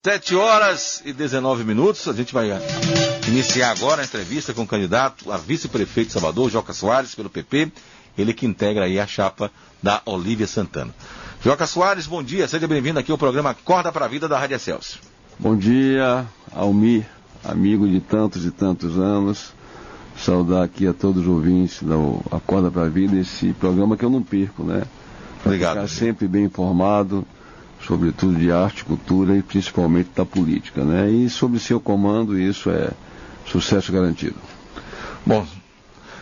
7h19, a gente vai iniciar agora a entrevista com o candidato a vice-prefeito de Salvador, Joca Soares, pelo PP, ele que integra aí a chapa da Olívia Santana. Joca Soares, bom dia, seja bem-vindo aqui ao programa Acorda para a Vida da Rádio Excelsior. Bom dia, Almir, amigo de tantos e tantos anos, saudar aqui a todos os ouvintes da Acorda para a Vida, esse programa que eu não perco, né? Obrigado. Ficar sempre bem informado, sobretudo de arte, cultura e principalmente da política, né? E sobre seu comando, isso é sucesso garantido. Bom,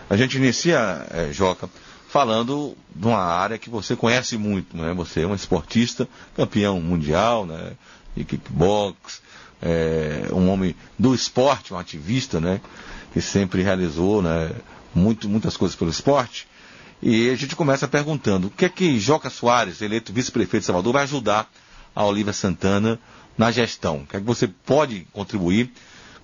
a gente inicia, Joca, falando de uma área que você conhece muito, né? Você é um esportista, campeão mundial, né? De kickbox, um homem do esporte, um ativista, né? Que sempre realizou, né? Muitas coisas pelo esporte. E a gente começa perguntando, o que é que Joca Soares, eleito vice-prefeito de Salvador, vai ajudar a Olívia Santana na gestão? O que é que você pode contribuir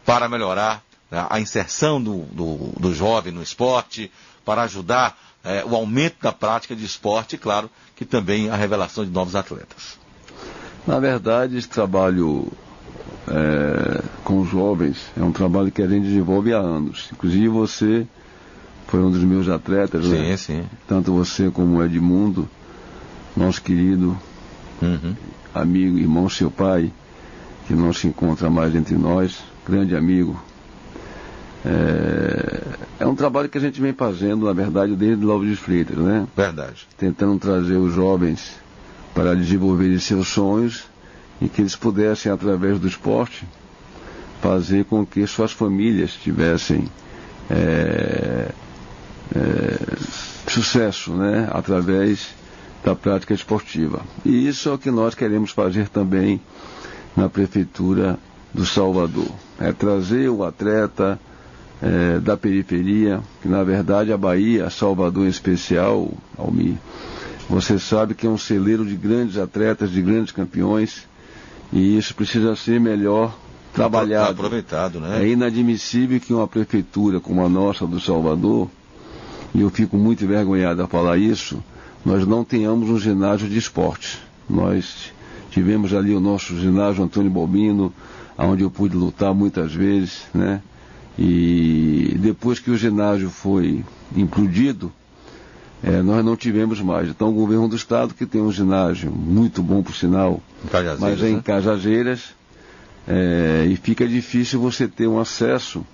para melhorar, né, a inserção do jovem no esporte, para ajudar o aumento da prática de esporte e, claro, que também a revelação de novos atletas? Na verdade, esse trabalho com os jovens é um trabalho que a gente desenvolve há anos. Inclusive você foi um dos meus atletas, sim, né? Sim. Tanto você como o Edmundo, nosso querido amigo, irmão, seu pai, que não se encontra mais entre nós, grande amigo. É um trabalho que a gente vem fazendo, na verdade, desde Lauro de Freitas, né? Verdade. Tentando trazer os jovens para desenvolverem seus sonhos e que eles pudessem, através do esporte, fazer com que suas famílias tivessem sucesso, né, através da prática esportiva. E isso é o que nós queremos fazer também na Prefeitura do Salvador. É trazer o atleta da periferia, que na verdade a Bahia, Salvador em especial, Almir, você sabe que é um celeiro de grandes atletas, de grandes campeões, e isso precisa ser melhor trabalhado. Aproveitado, né? É inadmissível que uma prefeitura como a nossa do Salvador, e eu fico muito envergonhado a falar isso, nós não tenhamos um ginásio de esportes. Nós tivemos ali o nosso ginásio Antônio Balbino, onde eu pude lutar muitas vezes, né? E depois que o ginásio foi implodido, nós não tivemos mais. Então o governo do estado, que tem um ginásio muito bom por sinal, mas é em Cajazeiras, e fica difícil você ter um acesso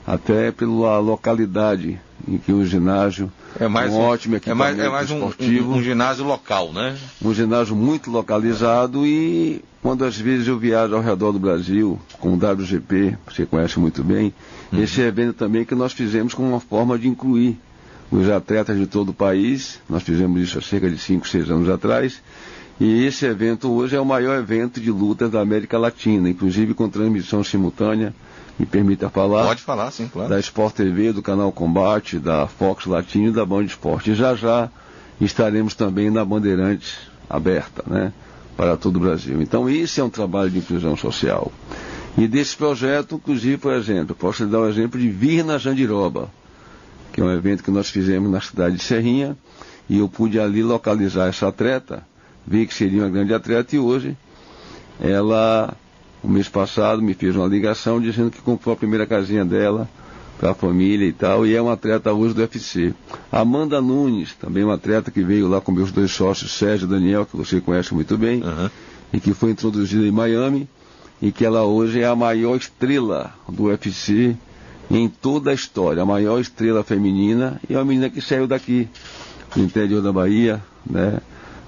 até pela localidade em que o ginásio é mais um ótimo equipamento esportivo. Um ginásio local, né? Um ginásio muito localizado, e quando às vezes eu viajo ao redor do Brasil, com o WGP, você conhece muito bem, esse evento também que nós fizemos como uma forma de incluir os atletas de todo o país. Nós fizemos isso há cerca de 5, 6 anos atrás, e esse evento hoje é o maior evento de lutas da América Latina, inclusive com transmissão simultânea, me permita falar. Pode falar, sim, claro. Da Sport TV, do Canal Combate, da Fox Latino e da Band Esporte. E já estaremos também na Bandeirantes aberta, né, para todo o Brasil. Então isso é um trabalho de inclusão social. E desse projeto, inclusive, por exemplo, eu posso lhe dar o exemplo de Virna Jandiroba, que é um evento que nós fizemos na cidade de Serrinha, e eu pude ali localizar essa atleta, vi que seria uma grande atleta, e hoje ela, o mês passado, me fez uma ligação dizendo que comprou a primeira casinha dela para a família e tal, e é uma atleta hoje do UFC. Amanda Nunes, também uma atleta que veio lá com meus 2 sócios, Sérgio e Daniel, que você conhece muito bem, e que foi introduzida em Miami, e que ela hoje é a maior estrela do UFC em toda a história, a maior estrela feminina, e é uma menina que saiu daqui, do interior da Bahia, né,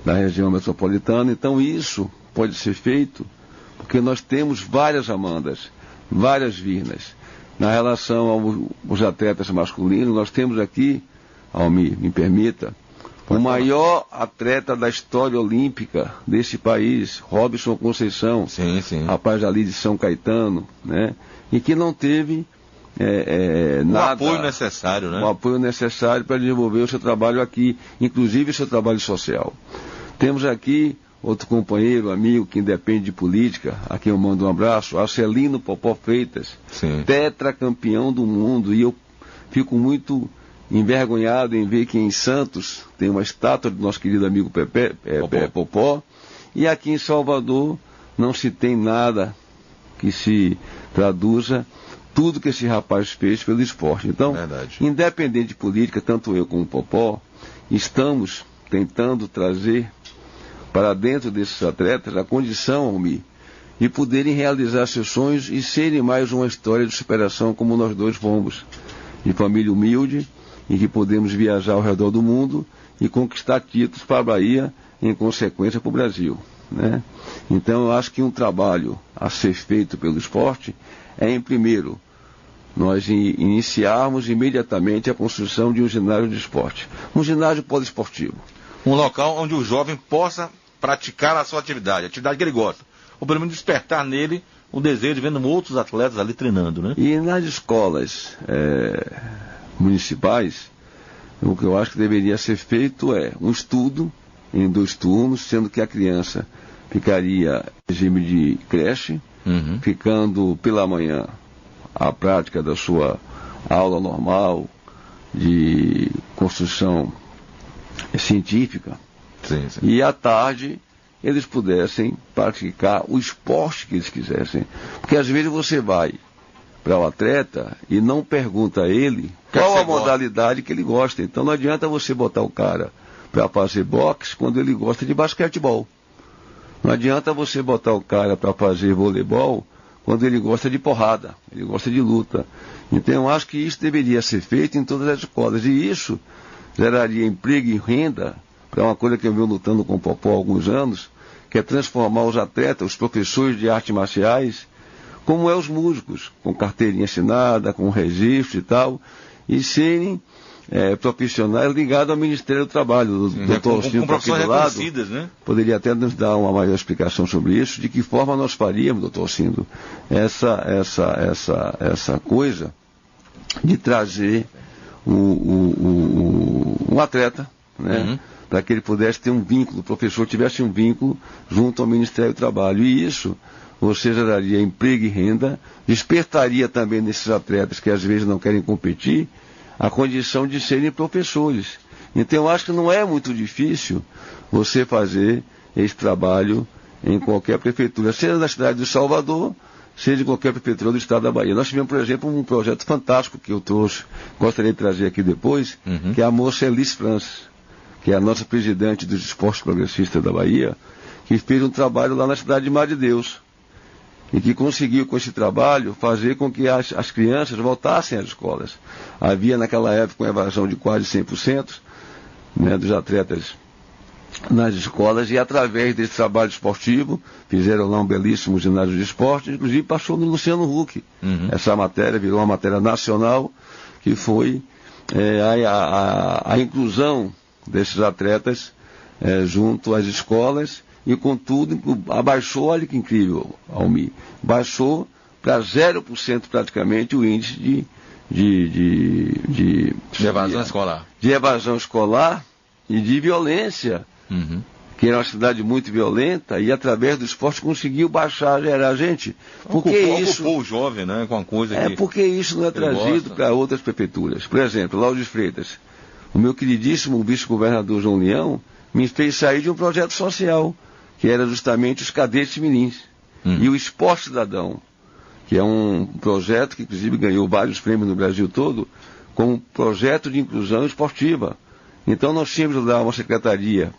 da região metropolitana. Então isso pode ser feito porque nós temos várias Amandas, várias Virnas. Na relação aos atletas masculinos, nós temos aqui, Almir, me permita, o maior atleta da história olímpica desse país, Robson Conceição, sim. rapaz ali de São Caetano, né? E que não teve nada, apoio necessário, né? O apoio necessário para desenvolver o seu trabalho aqui, inclusive o seu trabalho social. Temos aqui outro companheiro, amigo, que independe de política, a quem eu mando um abraço, Arcelino Popó Freitas, tetracampeão do mundo, e eu fico muito envergonhado em ver que em Santos tem uma estátua do nosso querido amigo Popó, e aqui em Salvador não se tem nada que se traduza tudo que esse rapaz fez pelo esporte. Então, independente de política, tanto eu como o Popó, estamos tentando trazer para dentro desses atletas a condição, Almir, de poderem realizar seus sonhos e serem mais uma história de superação como nós dois fomos, de família humilde, em que podemos viajar ao redor do mundo e conquistar títulos para a Bahia, em consequência para o Brasil, né? Então eu acho que um trabalho a ser feito pelo esporte é, em primeiro, nós iniciarmos imediatamente a construção de um ginásio de esporte, um ginásio poliesportivo. Um local onde o jovem possa praticar a sua atividade, a atividade que ele gosta, ou pelo menos despertar nele o desejo de ver outros atletas ali treinando, né? E nas escolas municipais, o que eu acho que deveria ser feito é um estudo em 2 turnos, sendo que a criança ficaria em regime de creche, ficando pela manhã a prática da sua aula normal de construção científica, sim. E à tarde eles pudessem praticar o esporte que eles quisessem. Porque às vezes você vai para o atleta e não pergunta a ele qual a modalidade que ele gosta. Então não adianta você botar o cara para fazer boxe quando ele gosta de basquetebol. Não adianta você botar o cara para fazer voleibol quando ele gosta de porrada, ele gosta de luta. Então eu acho que isso deveria ser feito em todas as escolas. E isso geraria emprego e renda para uma coisa que eu venho lutando com o Popó há alguns anos, que é transformar os atletas, os professores de artes marciais, como os músicos, com carteirinha assinada, com registro e tal, e serem profissionais ligados ao Ministério do Trabalho. O doutor Alcindo está aqui do lado, né? Poderia até nos dar uma maior explicação sobre isso, de que forma nós faríamos, doutor Alcindo, essa coisa de trazer um atleta, né? Para que ele pudesse ter um vínculo, o professor tivesse um vínculo junto ao Ministério do Trabalho. E isso, você geraria emprego e renda, despertaria também nesses atletas que às vezes não querem competir, a condição de serem professores. Então eu acho que não é muito difícil você fazer esse trabalho em qualquer prefeitura, seja na cidade de Salvador, seja em qualquer prefeitura do estado da Bahia. Nós tivemos, por exemplo, um projeto fantástico que eu trouxe, gostaria de trazer aqui depois, que é a moça Elis France, que é a nossa presidente dos esportes progressistas da Bahia, que fez um trabalho lá na cidade de Mar de Deus, e que conseguiu com esse trabalho fazer com que as crianças voltassem às escolas. Havia naquela época uma evasão de quase 100%, né, dos atletas nas escolas, e através desse trabalho esportivo fizeram lá um belíssimo ginásio de esporte, inclusive passou no Luciano Huck. Essa matéria virou uma matéria nacional, que foi a inclusão desses atletas junto às escolas, e contudo abaixou, olha que incrível, Almir, baixou para 0% praticamente o índice de evasão escolar. De evasão escolar e de violência, que era uma cidade muito violenta, e através do esporte conseguiu baixar, gerar gente. Porque isso ocupou o jovem, né, com a coisa que porque isso não é trazido para outras prefeituras. Por exemplo, Lauro de Freitas, o meu queridíssimo vice-governador João Leão me fez sair de um projeto social, que era justamente os cadetes mirins. E o Esporte Cidadão, que é um projeto que inclusive ganhou vários prêmios no Brasil todo, como um projeto de inclusão esportiva. Então nós tínhamos lá uma secretaria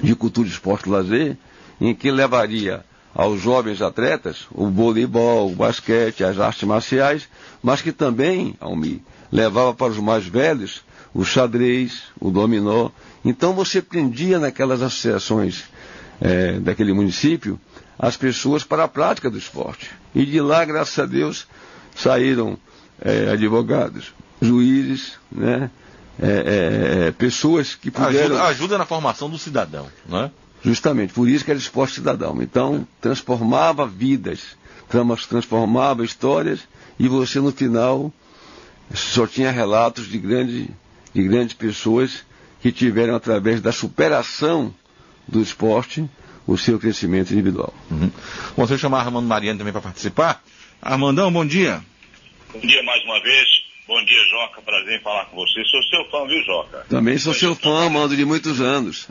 de Cultura, Esporte e Lazer, em que levaria aos jovens atletas o voleibol, o basquete, as artes marciais, mas que também, Almir, levava para os mais velhos o xadrez, o dominó. Então você prendia naquelas associações daquele município as pessoas para a prática do esporte. E de lá, graças a Deus, saíram advogados, juízes, né? Pessoas que puderam... Ajuda na formação do cidadão, não é? Justamente, por isso que era esporte cidadão. Então, transformava vidas, transformava histórias, e você no final só tinha relatos de grandes pessoas que tiveram, através da superação do esporte, o seu crescimento individual. Bom, se eu chamar Armando Mariano também para participar. Armandão, bom dia. Bom dia mais uma vez. Bom dia, Joca. Prazer em falar com você. Sou seu fã, viu, Joca? Também sou seu fã, mando de muitos anos.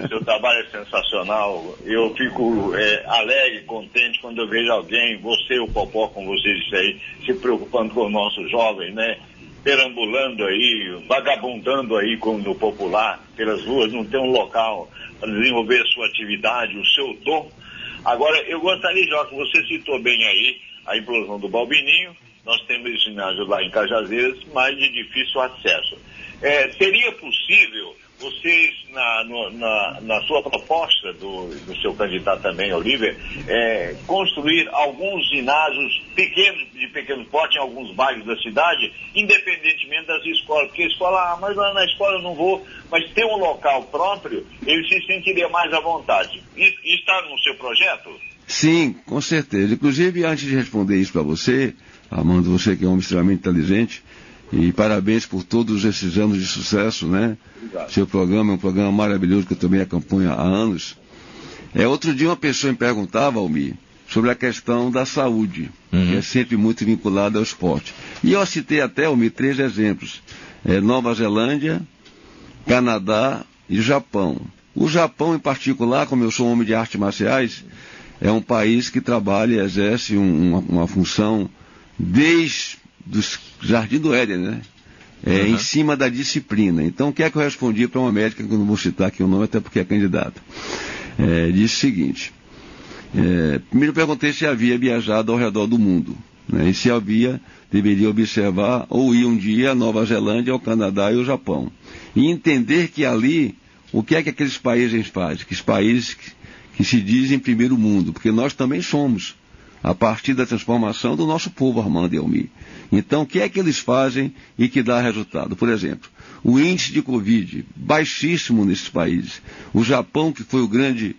Seu trabalho é sensacional. Eu fico alegre, contente quando eu vejo alguém, você, o Popó, como você disse aí, se preocupando com os nossos jovens, né? Perambulando aí, vagabundando aí no popular, pelas ruas, não tem um local para desenvolver a sua atividade, o seu dom. Agora, eu gostaria, Joca, você citou bem aí a implosão do Balbininho. Nós temos ginásio lá em Cajazeiras, mas de difícil acesso. Seria possível vocês, na sua proposta do seu candidato também, Oliver, construir alguns ginásios pequenos, de pequeno porte, em alguns bairros da cidade, independentemente das escolas? Porque a escola, mas lá na escola eu não vou, mas ter um local próprio, ele se sentiria mais à vontade. Isso está no seu projeto? Sim, com certeza. Inclusive, antes de responder isso para você, Armando, você que é um homem extremamente inteligente, e parabéns por todos esses anos de sucesso, né? Obrigado. Seu programa é um programa maravilhoso que eu também acompanho há anos. Outro dia uma pessoa me perguntava, Almir, sobre a questão da saúde, que é sempre muito vinculada ao esporte. E eu citei até, Almir, 3 exemplos. Nova Zelândia, Canadá e Japão. O Japão, em particular, como eu sou um homem de artes marciais, é um país que trabalha e exerce uma função desde o Jardim do Éden, né? Em cima da disciplina. Então, o que é que eu respondi para uma médica, que eu não vou citar aqui o nome, até porque é candidata? Disse o seguinte: primeiro perguntei se havia viajado ao redor do mundo, né? E se havia, deveria observar ou ir um dia à Nova Zelândia, ao Canadá e ao Japão. E entender que ali, o que é que aqueles países fazem? Que os países que se dizem primeiro mundo, porque nós também somos, a partir da transformação do nosso povo, Armando e Almir. Então, o que é que eles fazem e que dá resultado? Por exemplo, o índice de Covid, baixíssimo nesses países. O Japão, que foi o grande,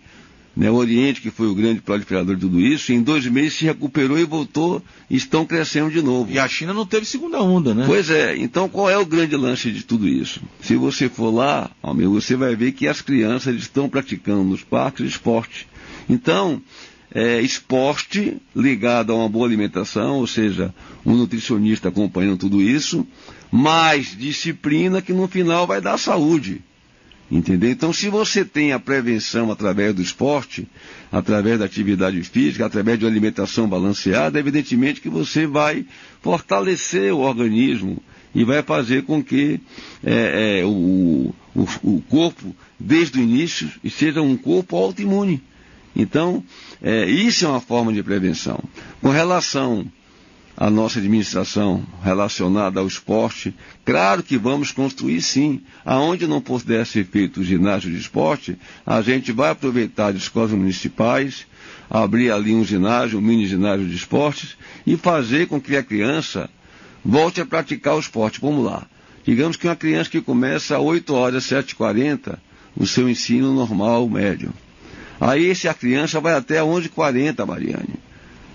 o Oriente, que foi o grande proliferador de tudo isso, em 2 meses se recuperou e voltou, e estão crescendo de novo. E a China não teve segunda onda, né? Pois é, então qual é o grande lance de tudo isso? Se você for lá, Almir, você vai ver que as crianças estão praticando nos parques esporte. Então, esporte ligado a uma boa alimentação, ou seja, um nutricionista acompanhando tudo isso, mais disciplina que no final vai dar saúde. Entendeu? Então, se você tem a prevenção através do esporte, através da atividade física, através de uma alimentação balanceada, evidentemente que você vai fortalecer o organismo e vai fazer com que o corpo, desde o início, seja um corpo autoimune. Então, isso é uma forma de prevenção. Com relação à nossa administração relacionada ao esporte, claro que vamos construir sim. Aonde não puder ser feito o ginásio de esporte, a gente vai aproveitar as escolas municipais, abrir ali um ginásio, um mini ginásio de esportes, e fazer com que a criança volte a praticar o esporte. Vamos lá. Digamos que uma criança que começa às 8 horas, 7h40, o seu ensino normal, médio. Aí a criança vai até 11h40, Mariane.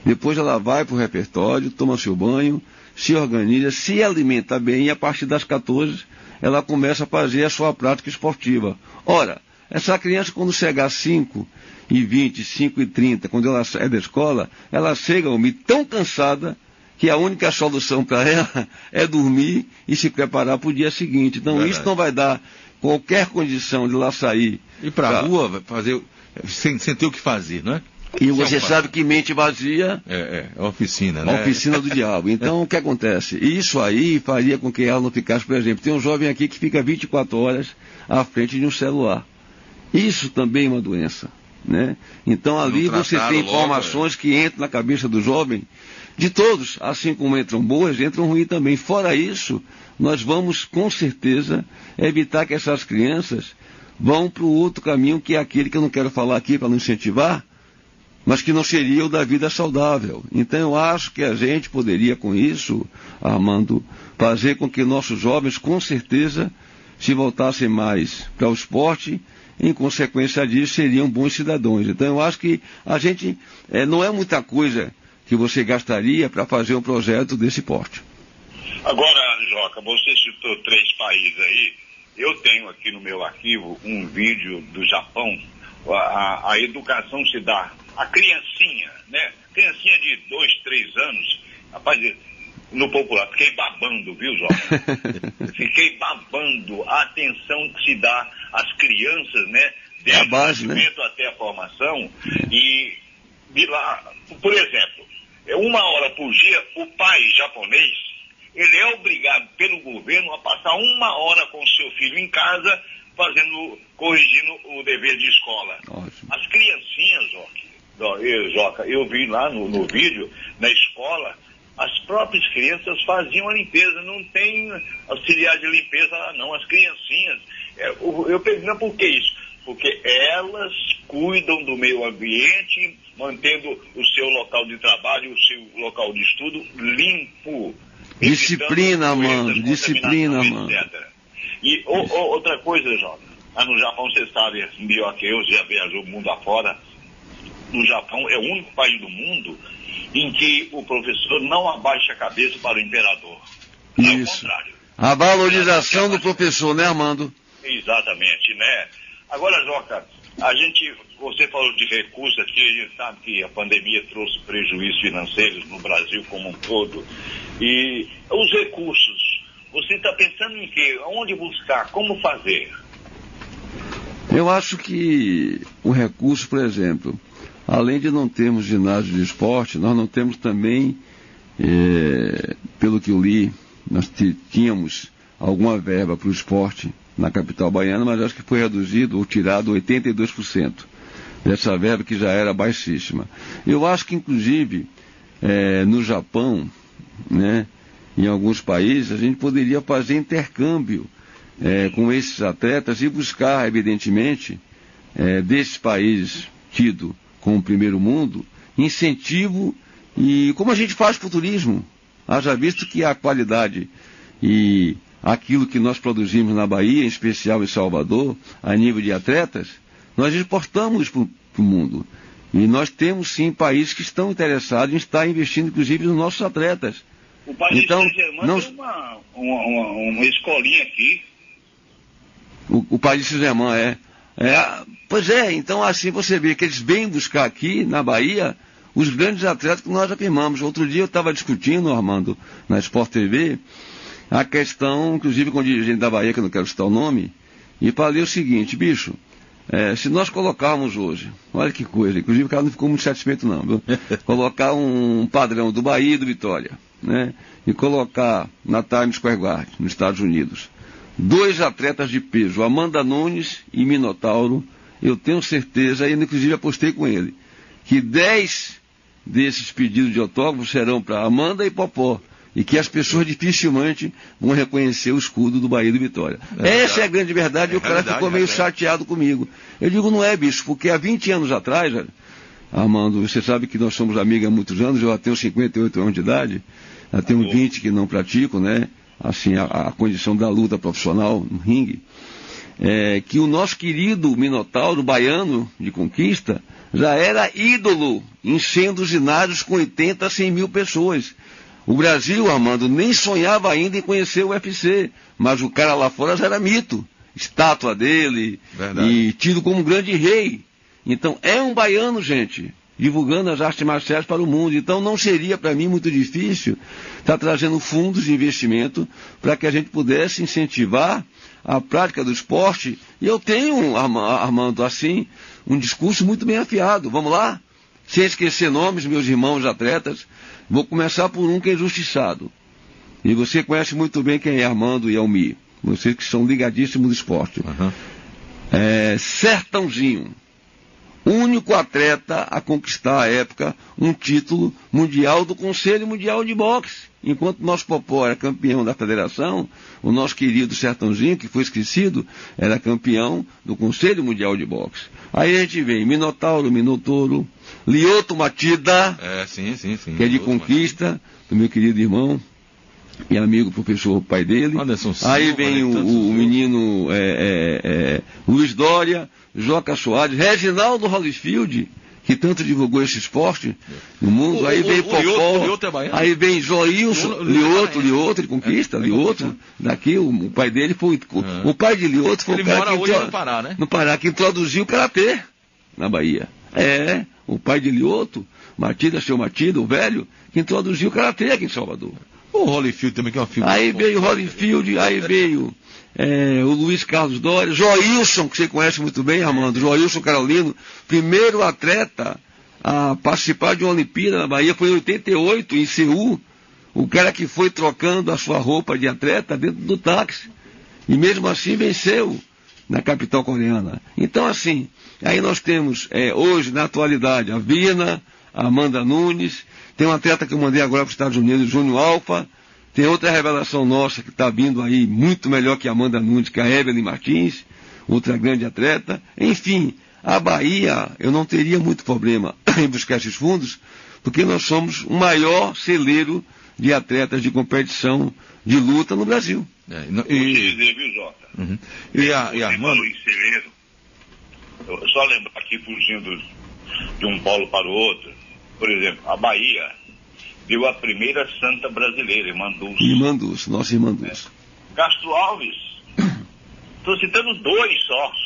Depois ela vai para o repertório, toma seu banho, se organiza, se alimenta bem, e a partir das 14 ela começa a fazer a sua prática esportiva. Ora, essa criança, quando chegar às 5h20, 5h30, quando ela sai da escola, ela chega tão cansada que a única solução para ela é dormir e se preparar para o dia seguinte. Então, verdade, isso não vai dar qualquer condição de lá sair. E para a rua, vai fazer sem ter o que fazer, não é? E você sabe que mente vazia é oficina, né? A oficina do diabo. Então, o que acontece? Isso aí faria com que ela não ficasse, por exemplo, tem um jovem aqui que fica 24 horas à frente de um celular. Isso também é uma doença, né? Então, ali você tem informações que entram na cabeça do jovem, de todos, assim como entram boas, entram ruins também. Fora isso, nós vamos, com certeza, evitar que essas crianças vão para o outro caminho, que é aquele que eu não quero falar aqui para não incentivar, mas que não seria o da vida saudável. Então eu acho que a gente poderia com isso, Armando, fazer com que nossos jovens, com certeza, se voltassem mais para o esporte, em consequência disso, seriam bons cidadãos. Então eu acho que a gente, não é muita coisa que você gastaria para fazer um projeto desse porte. Agora, Joca, você citou 3 países aí. Eu tenho aqui no meu arquivo um vídeo do Japão. A educação se dá. A criancinha, né? Criancinha de 2, 3 anos, rapaz, no popular. Fiquei babando, viu, Joca? Fiquei babando a atenção que se dá às crianças, né? Desde o nascimento até a formação. E lá, por exemplo, 1 hora por dia, o pai japonês, ele é obrigado pelo governo a passar 1 hora com o seu filho em casa, corrigindo o dever de escola. Ótimo. As criancinhas, Joca, eu vi lá no vídeo, na escola, as próprias crianças faziam a limpeza, não tem auxiliar de limpeza lá não, as criancinhas. Eu pergunto por que isso? Porque elas cuidam do meio ambiente, mantendo o seu local de trabalho, o seu local de estudo limpo. Disciplina, mano, disciplina, mano. E outra coisa, Joca, lá no Japão, você sabe, melhor que eu, já viajou o mundo afora, no Japão é o único país do mundo em que o professor não abaixa a cabeça para o imperador. Isso. É o contrário. A valorização do professor, né, Armando? Exatamente, né? Agora, Joca, você falou de recursos aqui, a gente sabe que a pandemia trouxe prejuízos financeiros no Brasil como um todo. E os recursos, você está pensando em quê? Onde buscar? Como fazer? Eu acho que o recurso, por exemplo, além de não termos ginásio de esporte, nós não temos também, pelo que eu li, nós tínhamos alguma verba para o esporte na capital baiana, mas acho que foi reduzido ou tirado 82% dessa verba que já era baixíssima. Eu acho que, inclusive, no Japão, né, em alguns países, a gente poderia fazer intercâmbio com esses atletas e buscar, evidentemente, desses países tidos como o primeiro mundo, incentivo, e como a gente faz para o turismo. Haja visto que a qualidade e aquilo que nós produzimos na Bahia, em especial em Salvador, a nível de atletas, nós exportamos para o mundo. E nós temos sim países que estão interessados em estar investindo, inclusive, nos nossos atletas. O Paris Saint-Germain tem uma escolinha aqui. O Paris Saint-Germain pois então assim você vê que eles vêm buscar aqui na Bahia os grandes atletas que nós afirmamos. Outro dia eu estava discutindo, Armando, na Sport TV, a questão, inclusive com o dirigente da Bahia, que eu não quero citar o nome, e falei o seguinte: bicho, se nós colocarmos hoje, olha que coisa, inclusive o cara não ficou muito satisfeito não, viu? Colocar um padrão do Bahia e do Vitória, né? E colocar na Times Square Garden, nos Estados Unidos, 2 atletas de peso, Amanda Nunes e Minotauro, eu tenho certeza, e inclusive apostei com ele, que 10 desses pedidos de autógrafo serão para Amanda e Popó, e que as pessoas dificilmente vão reconhecer o escudo do Bahia e do Vitória. Essa é a grande verdade, e o cara ficou meio chateado comigo. Eu digo, não é, bicho, porque há 20 anos atrás, Armando, você sabe que nós somos amigos há muitos anos, eu já tenho 58 anos de idade, já tenho 20 que não pratico, né? Assim, a condição da luta profissional no ringue, que o nosso querido Minotauro baiano de conquista já era ídolo, enchendo os ginásios com 80 a 100 mil pessoas. O Brasil, Armando, nem sonhava ainda em conhecer o UFC, mas o cara lá fora já era mito, estátua dele, e tido como um grande rei. Então é um baiano, gente, divulgando as artes marciais para o mundo. Então não seria para mim muito difícil estar trazendo fundos de investimento para que a gente pudesse incentivar a prática do esporte. E eu tenho, Armando, assim, um discurso muito bem afiado. Vamos lá? Sem esquecer nomes, meus irmãos atletas, vou começar por um que é injustiçado. E você conhece muito bem quem é Armando e Almir, vocês que são ligadíssimos no esporte. Sertãozinho. Único atleta a conquistar à época um título mundial do Conselho Mundial de Boxe. Enquanto nosso Popó era campeão da federação, o nosso querido Sertãozinho, que foi esquecido, era campeão do Conselho Mundial de Boxe. Aí a gente vem Minotauro, Lioto Matida, que é de conquista, do meu querido irmão e amigo professor pai dele. Aí vem o menino Luiz Dória, Joca Soares, Reginaldo Holyfield, que tanto divulgou esse esporte no mundo. Aí vem Popó, aí vem Joilson, Lioto de conquista, Lioto, daqui o pai dele foi, o pai de Lioto foi o cara que no Pará, né? No Pará, que introduziu o karatê na Bahia. O pai de Lioto, seu Matida, o velho, que introduziu o karatê aqui em Salvador. O Holyfield também, que é uma figura. Aí veio o Holyfield, aí veio o Luiz Carlos Doria, Joilson, que você conhece muito bem, Armando, Joilson Carolino, primeiro atleta a participar de uma Olimpíada na Bahia, foi em 88, em Seul, o cara que foi trocando a sua roupa de atleta dentro do táxi, e mesmo assim venceu na capital coreana. Então, assim, aí nós temos, hoje, na atualidade, a Vina, a Amanda Nunes, tem um atleta que eu mandei agora para os Estados Unidos, Júnior Alfa, tem outra revelação nossa que está vindo aí muito melhor que a Amanda Nunes, que é a Evelyn Martins, outra grande atleta. Enfim, a Bahia, eu não teria muito problema em buscar esses fundos, porque nós somos o maior celeiro de atletas de competição de luta no Brasil. Viu, Jota? Uhum. E Armando? Só lembrar aqui, fugindo de um polo para o outro, por exemplo, a Bahia deu a primeira santa brasileira, Irmanduz, nossa Irmanduz. Castro Alves, estou citando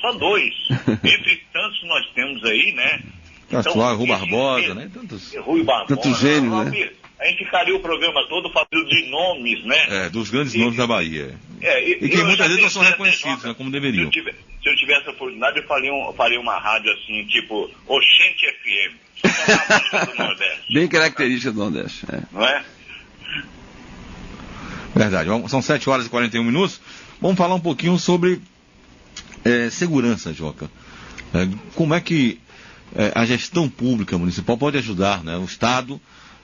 só dois. Entre tantos nós temos aí, né? Castro Alves, Rui Barbosa, né? Rui Barbosa. Tantos gênios, né? A gente ficaria o programa todo falando de nomes, né? Dos grandes nomes da Bahia. E que muitas vezes não são reconhecidos, né, como deveriam. Se eu tivesse a oportunidade, eu faria uma rádio assim, tipo Oxente FM. Só a música do Nordeste. Bem característica do Nordeste. Não é? Verdade. São 7 horas e 41 minutos. Vamos falar um pouquinho sobre segurança, Joca. Como é que a gestão pública municipal pode ajudar, né, o Estado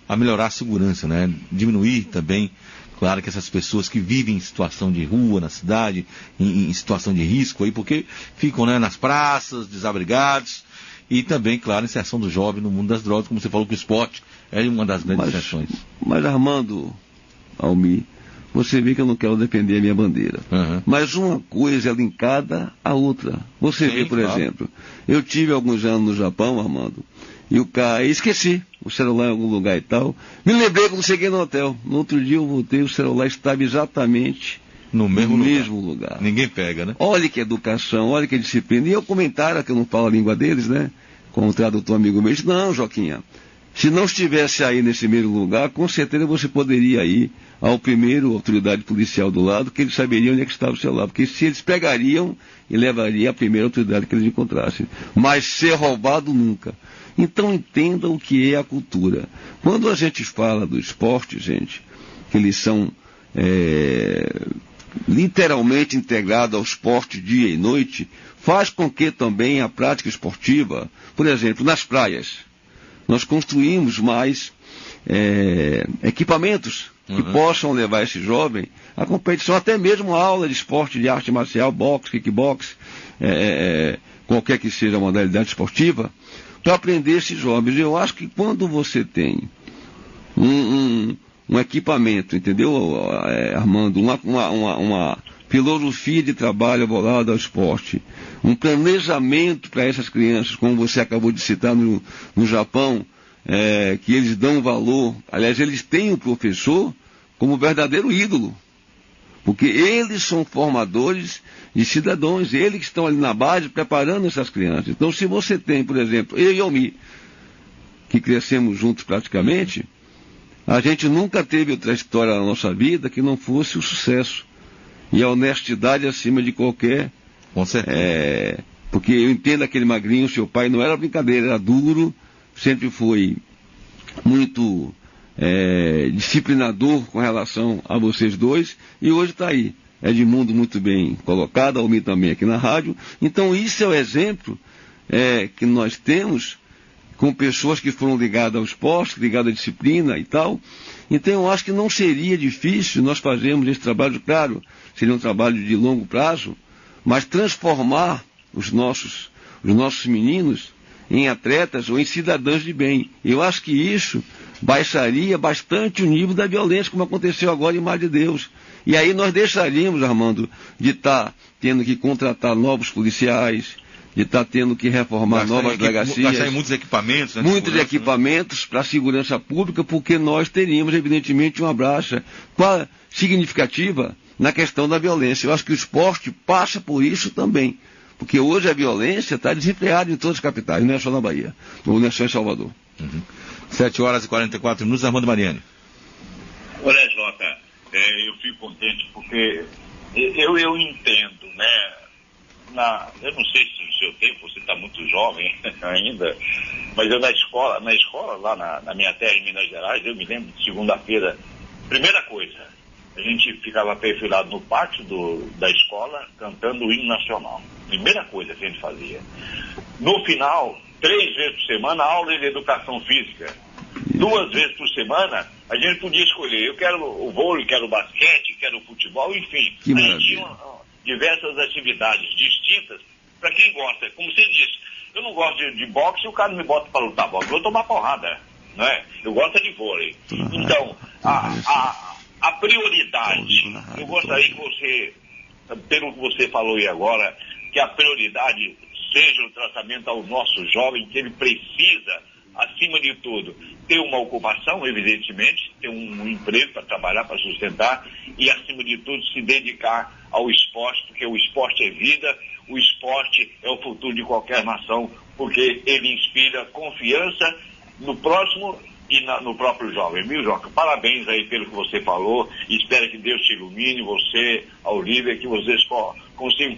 a melhorar a segurança, né? Diminuir também, claro, que essas pessoas que vivem em situação de rua, na cidade, em situação de risco, aí, porque ficam, né, nas praças, desabrigados, e também, claro, a inserção do jovem no mundo das drogas, como você falou que o esporte é uma das grandes inserções. Mas, Armando, Almir, você vê que eu não quero defender a minha bandeira. Uhum. Mas uma coisa é linkada à outra. Você vê, por exemplo, eu tive alguns anos no Japão, Armando, e o cara, esqueci o celular em algum lugar e tal. Me lembrei quando cheguei no hotel. No outro dia eu voltei, o celular estava exatamente no mesmo lugar. Ninguém pega, né? Olha que educação, olha que disciplina. E eu comentara, que eu não falo a língua deles, né? Com o tradutor amigo meu, disse, não, Joquinha, se não estivesse aí nesse mesmo lugar, com certeza você poderia ir ao primeiro autoridade policial do lado, que eles saberiam onde é que estava o celular. Porque se eles pegariam e levariam a primeira autoridade que eles encontrassem. Mas ser roubado nunca. Então entenda o que é a cultura. Quando a gente fala do esporte, gente, que eles são literalmente integrados ao esporte dia e noite, faz com que também a prática esportiva, por exemplo, nas praias, nós construímos mais equipamentos que possam levar esse jovem à competição, até mesmo a aula de esporte de arte marcial, boxe, kickbox, qualquer que seja a modalidade esportiva, para aprender esses jovens. Eu acho que quando você tem um equipamento, entendeu, Armando, uma filosofia de trabalho voltada ao esporte, um planejamento para essas crianças, como você acabou de citar no Japão, que eles dão valor, aliás, eles têm o professor como verdadeiro ídolo, porque eles são formadores de cidadãos, eles que estão ali na base preparando essas crianças. Então, se você tem, por exemplo, eu e Almir, que crescemos juntos praticamente, a gente nunca teve outra história na nossa vida que não fosse o sucesso e a honestidade acima de qualquer. Com certeza. Porque eu entendo aquele magrinho, seu pai não era brincadeira, era duro, sempre foi muito disciplinador com relação a vocês dois, e hoje está aí. Edmundo muito bem colocado, Almir também aqui na rádio. Então isso é o exemplo que nós temos com pessoas que foram ligadas ao esporte, ligadas à disciplina e tal. Então eu acho que não seria difícil nós fazermos esse trabalho, claro, seria um trabalho de longo prazo, mas transformar os nossos meninos em atletas ou em cidadãos de bem. Eu acho que isso baixaria bastante o nível da violência, como aconteceu agora em Mar de Deus. E aí nós deixaríamos, Armando, de estar tendo que contratar novos policiais, de estar tendo que reformar novas delegacias. Gastar muitos equipamentos. Né, muitos equipamentos para a segurança pública, porque nós teríamos, evidentemente, uma brecha significativa na questão da violência. Eu acho que o esporte passa por isso também. Porque hoje a violência está desenfreada em todas as capitais, não é só na Bahia, ou não é só em Salvador. 7 horas e 44 minutos, Armando Mariani. Olha, Jota, eu fico contente porque eu entendo, né? Eu não sei se no seu tempo, você está muito jovem ainda, mas eu na escola lá na minha terra, em Minas Gerais, eu me lembro de segunda-feira, primeira coisa, a gente ficava perfilado no pátio da escola, cantando o hino nacional. Primeira coisa que a gente fazia. No final, 3 vezes por semana, aula de educação física. 2 vezes por semana, a gente podia escolher. Eu quero o vôlei, quero o basquete, quero o futebol, enfim. Que a maravilha. gente tinha diversas atividades distintas para quem gosta. Como você disse, eu não gosto de boxe e o cara não me bota para lutar boxe. Eu vou tomar porrada, não é? Eu gosto de vôlei. Então, a prioridade, eu gostaria que você, pelo que você falou aí agora, que a prioridade seja o tratamento ao nosso jovem, que ele precisa, acima de tudo, ter uma ocupação, evidentemente, ter um emprego para trabalhar, para sustentar, e, acima de tudo, se dedicar ao esporte, porque o esporte é vida, o esporte é o futuro de qualquer nação, porque ele inspira confiança no próximo e no próprio jovem. Viu, Joca? Parabéns aí pelo que você falou, e espero que Deus te ilumine, você, a Olívia, que vocês consigam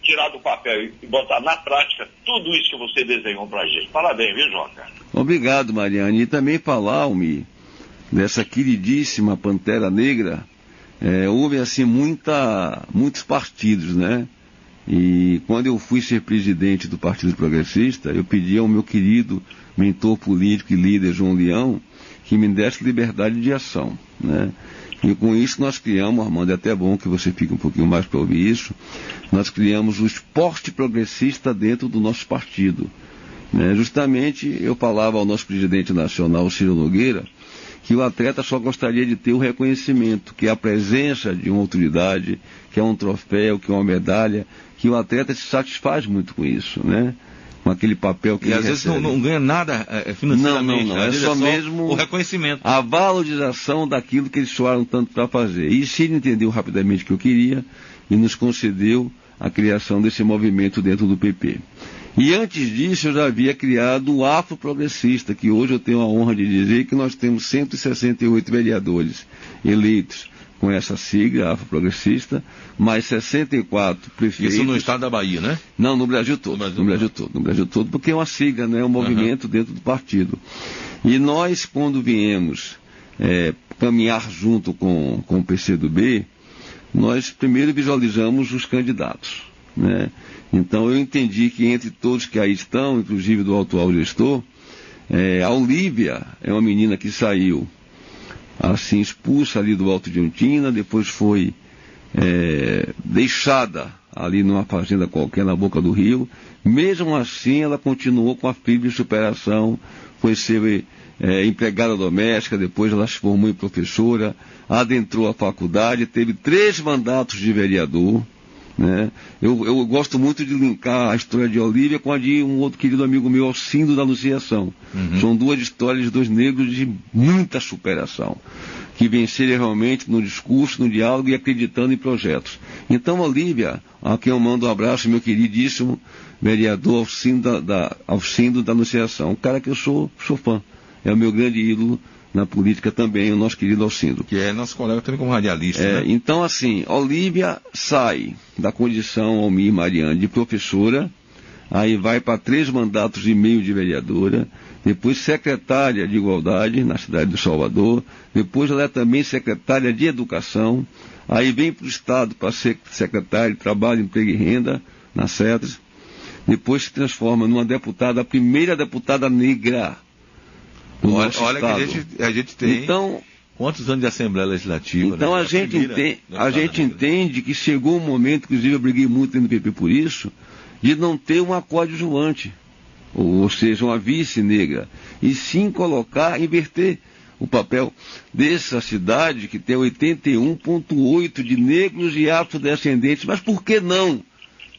tirar do papel e botar na prática tudo isso que você desenhou pra gente. Parabéns, viu, Joca? Obrigado, Mariane. E também falar, Almir, dessa queridíssima Pantera Negra, houve assim muitos partidos, né? E quando eu fui ser presidente do Partido Progressista, eu pedi ao meu querido mentor político e líder João Leão que me desse liberdade de ação, né? E com isso nós criamos, Armando, é até bom que você fique um pouquinho mais para ouvir isso, nós criamos o esporte progressista dentro do nosso partido, né? Justamente eu falava ao nosso presidente nacional, Ciro Nogueira, que o atleta só gostaria de ter o reconhecimento, que é a presença de uma autoridade, que é um troféu, que é uma medalha, que o atleta se satisfaz muito com isso, né? Com aquele papel que ele recebe. E às vezes não ganha nada financeiramente. Não. É só mesmo o reconhecimento. A valorização daquilo que eles suaram tanto para fazer. E Ciro entendeu rapidamente o que eu queria e nos concedeu a criação desse movimento dentro do PP. E antes disso eu já havia criado o Afro Progressista, que hoje eu tenho a honra de dizer que nós temos 168 vereadores eleitos com essa sigla, Afro Progressista, mais 64 prefeitos. Isso no estado da Bahia, né? Não, no Brasil todo. No Brasil todo, porque é uma sigla, né? É um movimento dentro do partido. E nós, quando viemos caminhar junto com o PCdoB, nós primeiro visualizamos os candidatos, né? Então eu entendi que entre todos que aí estão, inclusive do atual gestor, a Olívia é uma menina que saiu assim expulsa ali do Alto de Untina, depois foi deixada ali numa fazenda qualquer na boca do rio. Mesmo assim ela continuou com a fibra de superação, foi ser empregada doméstica, depois ela se formou em professora, adentrou a faculdade, teve 3 mandatos de vereador, né? Eu gosto muito de linkar a história de Olívia com a de um outro querido amigo meu, Alcindo da Anunciação. São 2 histórias de 2 negros de muita superação, que venceram realmente no discurso, no diálogo e acreditando em projetos. Então, Olívia, a quem eu mando um abraço, meu queridíssimo vereador Alcindo da Anunciação, um cara que eu sou fã, é o meu grande ídolo na política também, o nosso querido Alcindo. Que é nosso colega também como radialista, né? Então, assim, Olívia sai da condição, Almir Mariane, de professora, aí vai para 3 mandatos e meio de vereadora, depois secretária de Igualdade na cidade de Salvador, depois ela é também secretária de Educação, aí vem para o Estado para ser secretária de Trabalho, Emprego e Renda, na SEDES, depois se transforma numa deputada, a primeira deputada negra. Olha que a gente tem quantos anos de Assembleia Legislativa? Então, né? a gente entende que chegou um momento, inclusive eu briguei muito no PP por isso, de não ter uma coadjuvante, ou seja, uma vice negra, e sim inverter o papel dessa cidade que tem 81,8% de negros e afrodescendentes. Mas por que não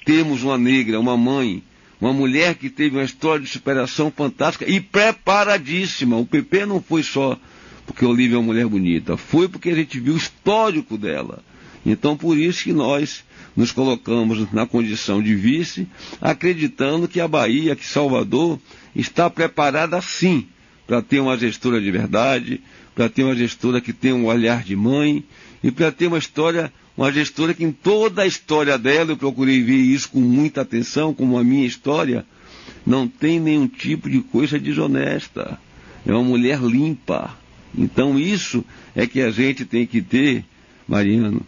termos uma negra, uma mãe, uma mulher que teve uma história de superação fantástica e preparadíssima? O PP não foi só porque Olívia é uma mulher bonita, foi porque a gente viu o histórico dela. Então, por isso que nós nos colocamos na condição de vice, acreditando que a Bahia, que Salvador, está preparada sim para ter uma gestora de verdade, para ter uma gestora que tem um olhar de mãe, e para ter uma gestora que em toda a história dela, eu procurei ver isso com muita atenção, como a minha história, não tem nenhum tipo de coisa desonesta. É uma mulher limpa. Então isso é que a gente tem que ter, Mariano,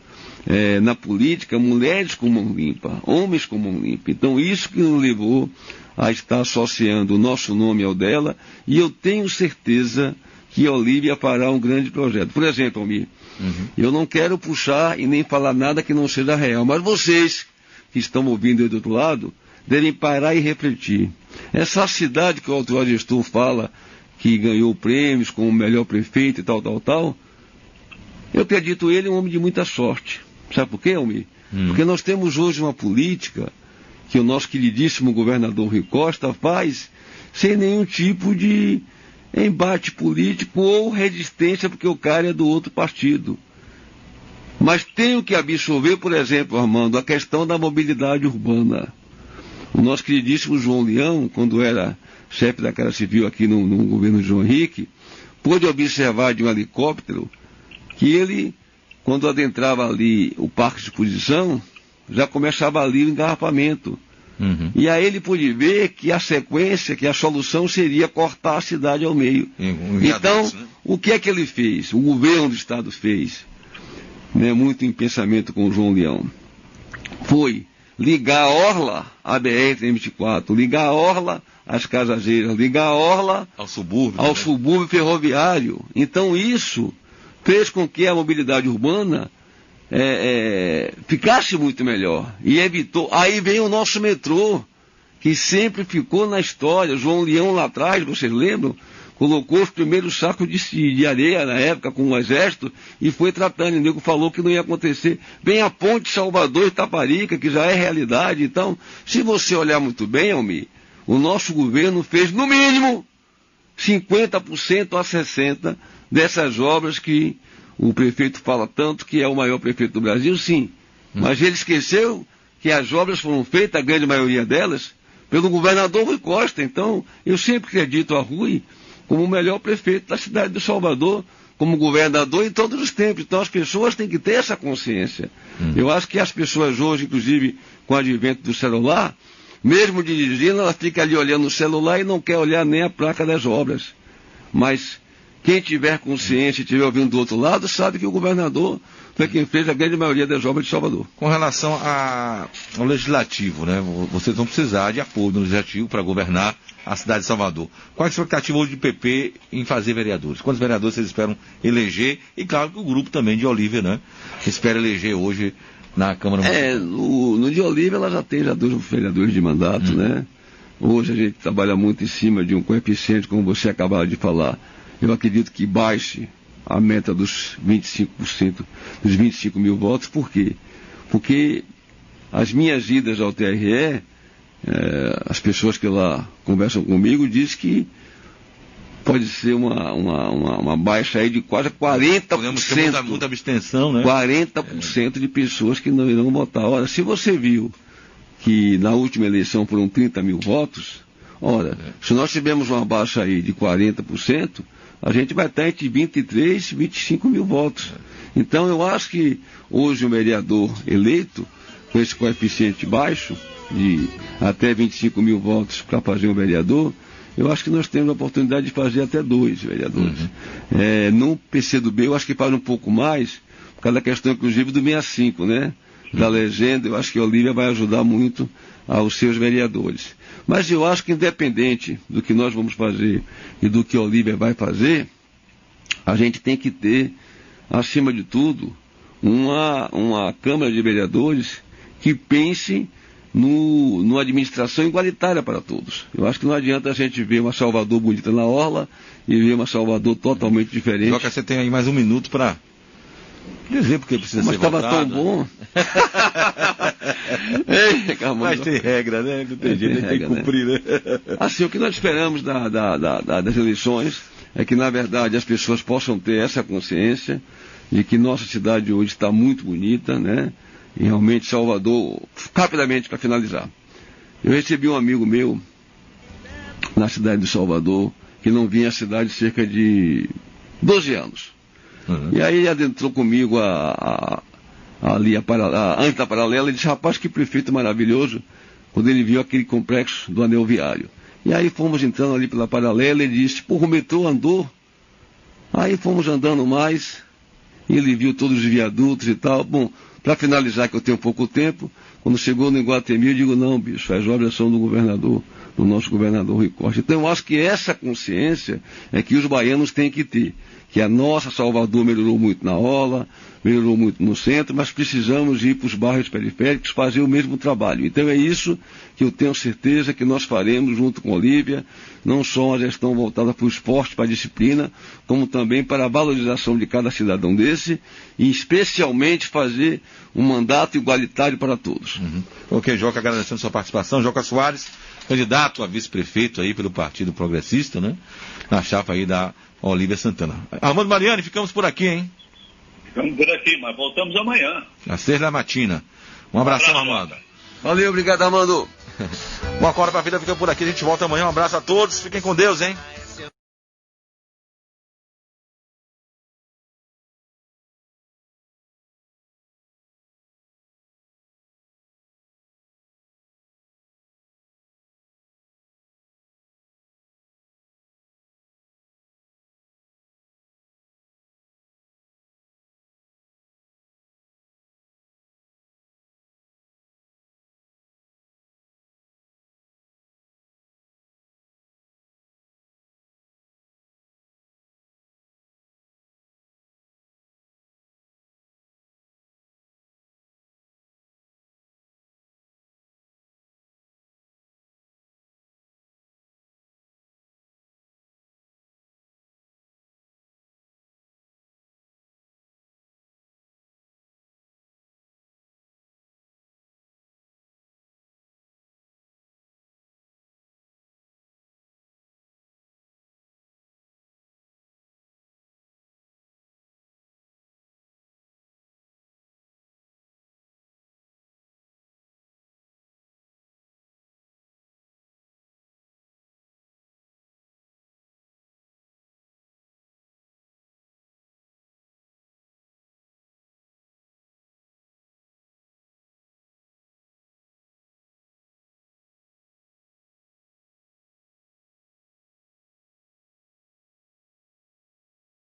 na política, mulheres com mão limpa, homens com mão limpa. Então isso que nos levou a estar associando o nosso nome ao dela, e eu tenho certeza que a Olívia fará um grande projeto. Por exemplo, Almir, eu não quero puxar e nem falar nada que não seja real, mas vocês que estão ouvindo aí do outro lado, devem parar e refletir. Essa cidade que o atual gestor fala que ganhou prêmios como o melhor prefeito e tal, eu acredito ele é um homem de muita sorte. Sabe por quê, Almir? Porque nós temos hoje uma política que o nosso queridíssimo governador Rui Costa faz sem nenhum tipo de embate político ou resistência, porque o cara é do outro partido. Mas tenho que absorver, por exemplo, Armando, a questão da mobilidade urbana. O nosso queridíssimo João Leão, quando era chefe da Casa Civil aqui no governo de João Henrique, pôde observar de um helicóptero que ele, quando adentrava ali o parque de exposição, já começava ali o engarrafamento. E aí ele pôde ver que a sequência, que a solução seria cortar a cidade ao meio. Então, o que é que ele fez? O governo do estado fez, né, muito em pensamento com o João Leão, foi ligar a orla à BR-324, ligar a orla às Casageiras, ligar a orla ao subúrbio ferroviário. Então isso fez com que a mobilidade urbana ficasse muito melhor e evitou. Aí vem o nosso metrô, que sempre ficou na história. João Leão lá atrás, vocês lembram, colocou os primeiros sacos de areia na época com o exército e foi tratando. O nego falou que não ia acontecer. Vem a ponte Salvador-Itaparica, que já é realidade. Então, se você olhar muito bem, Almir, o nosso governo fez no mínimo 50% a 60% dessas obras que o prefeito fala tanto que é o maior prefeito do Brasil, sim. Mas ele esqueceu que as obras foram feitas, a grande maioria delas, pelo governador Rui Costa. Então, eu sempre acredito a Rui como o melhor prefeito da cidade de Salvador, como governador em todos os tempos. Então, as pessoas têm que ter essa consciência. Eu acho que as pessoas hoje, inclusive com o advento do celular, mesmo dirigindo, ela fica ali olhando o celular e não quer olhar nem a placa das obras. Mas quem tiver consciência e estiver ouvindo do outro lado, sabe que o governador foi quem fez a grande maioria das obras de Salvador. Com relação ao legislativo, né? Vocês vão precisar de apoio no legislativo para governar a cidade de Salvador. Qual a expectativa hoje do PP em fazer vereadores? Quantos vereadores vocês esperam eleger? E claro que o grupo também de Olívia, né? Espera eleger hoje na Câmara Municipal. No de Olívia ela já tem 2 vereadores de mandato, né? Hoje a gente trabalha muito em cima de um coeficiente, como você acabou de falar. Eu acredito que baixe a meta dos 25%, dos 25 mil votos. Por quê? Porque as minhas idas ao TRE, as pessoas que lá conversam comigo dizem que pode ser uma baixa aí de quase 40%. Podemos ter muita abstenção, né? 40% de pessoas que não irão votar. Ora, se você viu que na última eleição foram 30 mil votos, se nós tivermos uma baixa aí de 40%, a gente vai estar entre 23 e 25 mil votos. Então eu acho que hoje um vereador eleito, com esse coeficiente baixo, de até 25 mil votos para fazer um vereador, eu acho que nós temos a oportunidade de fazer até 2 vereadores. No PCdoB eu acho que faz um pouco mais, por causa da questão inclusive do 65, né? Da legenda, eu acho que a Olívia vai ajudar muito aos seus vereadores. Mas eu acho que independente do que nós vamos fazer e do que a Olívia vai fazer, a gente tem que ter, acima de tudo, uma Câmara de Vereadores que pense numa administração igualitária para todos. Eu acho que não adianta a gente ver uma Salvador bonita na orla e ver uma Salvador totalmente diferente. Só que você tem aí mais 1 minuto para dizer porque precisa ser votado. Mas estava tão bom. Mas tem regra, né? Não tem jeito, tem que cumprir, né? Assim, o que nós esperamos das eleições é que, na verdade, as pessoas possam ter essa consciência de que nossa cidade hoje está muito bonita, né? E realmente Salvador, rapidamente para finalizar, eu recebi um amigo meu na cidade de Salvador, que não vinha à cidade cerca de 12 anos. E aí ele adentrou comigo ali antes da Paralela, e disse: rapaz, que prefeito maravilhoso, quando ele viu aquele complexo do anel viário. E aí fomos entrando ali pela Paralela, ele disse: pô, o metrô andou. Aí fomos andando mais, e ele viu todos os viadutos e tal. Bom, para finalizar, que eu tenho pouco tempo, quando chegou no Iguatemi, eu digo: não, bicho, as obras são do governador, do nosso governador Rui Costa. Então eu acho que essa consciência é que os baianos têm que ter, que a nossa Salvador melhorou muito na orla, melhorou muito no centro, mas precisamos ir para os bairros periféricos fazer o mesmo trabalho. Então é isso que eu tenho certeza que nós faremos junto com a Olívia, não só uma gestão voltada para o esporte, para a disciplina, como também para a valorização de cada cidadão desse, e especialmente fazer um mandato igualitário para todos. Ok, Joca, agradecendo sua participação. Joca Soares, candidato a vice-prefeito aí pelo Partido Progressista, né? Na chapa aí da Olívia Santana. Armando Mariani, ficamos por aqui, hein? Ficamos por aqui, mas voltamos amanhã. Às 6 da matina. Um abração, Armando. Valeu, obrigado, Armando. Uma Acorda pra Vida fica por aqui, a gente volta amanhã. Um abraço a todos, fiquem com Deus, hein?